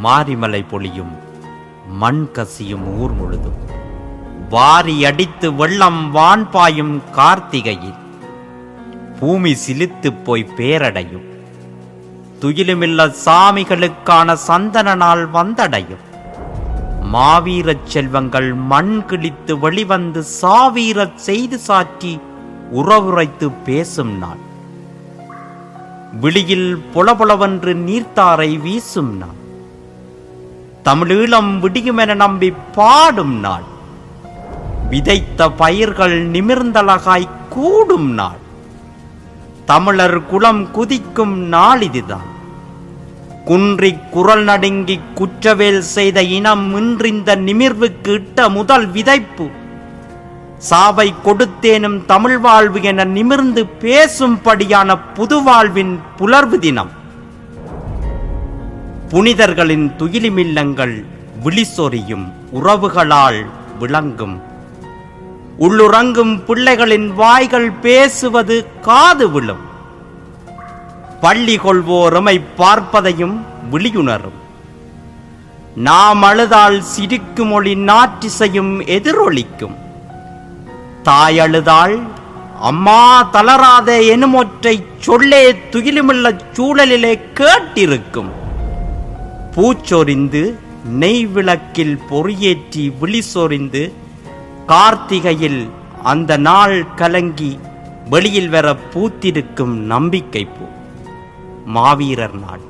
மாரிமலை பொழியும் மண் கசியும் ஊர் முழுதும் வாரி அடித்து வெள்ளம் வான்பாயும் கார்த்திகையில் பூமி சிலித்து போய் பேரடையும். துயிலுமில்ல சாமிகளுக்கான சந்தன நாள் வந்தடையும். மாவீரச் செல்வங்கள் மண் கிழித்து வெளிவந்து சாவீரச் செய்து சாற்றி உறவுரைத்து பேசும் நாள். விழியில் பொலபொலவென்று நீர்த்தாரை வீசும் நாள். தமிழீழம் விடியுமென நம்பி பாடும் நாள். விதைத்த பயிர்கள் நிமிர்ந்தழகாய் கூடும் நாள். தமிழர் குலம் குதிக்கும் நாள் இதுதான். குன்றிக் குரல் நடுங்கி குற்றவேல் செய்த இனம் இன்றிந்த நிமிர்வுக்கு இட்ட முதல் விதைப்பு. சாவை கொடுத்தேனும் தமிழ் வாழ்வு என நிமிர்ந்து பேசும்படியான புதுவாழ்வின் புலர்வு தினம். புனிதர்களின் துயிலுமில்லங்கள் விழிசொரியும் உறவுகளால் விளங்கும். உள்ளுறங்கும் பிள்ளைகளின் வாய்கள் பேசுவது காது விழும். பள்ளி கொள்வோர் எமை பார்ப்பதையும் விழியுணரும். நாம் அழுதால் சிரிக்கும் ஒளி நாற்றிசையும் எதிரொலிக்கும். தாய் அம்மா தளராதே எனுமொற்றை சொல்லே துயிலுமுள்ள சூழலிலே கேட்டிருக்கும். பூச்சொரிந்து நெய் விளக்கில் பொறியேற்றி விழிசொரிந்து கார்த்திகையில் அந்த நாள் கலங்கி வெளியில் வர பூத்திருக்கும் நம்பிக்கை பூ மாவீரர் நாள்.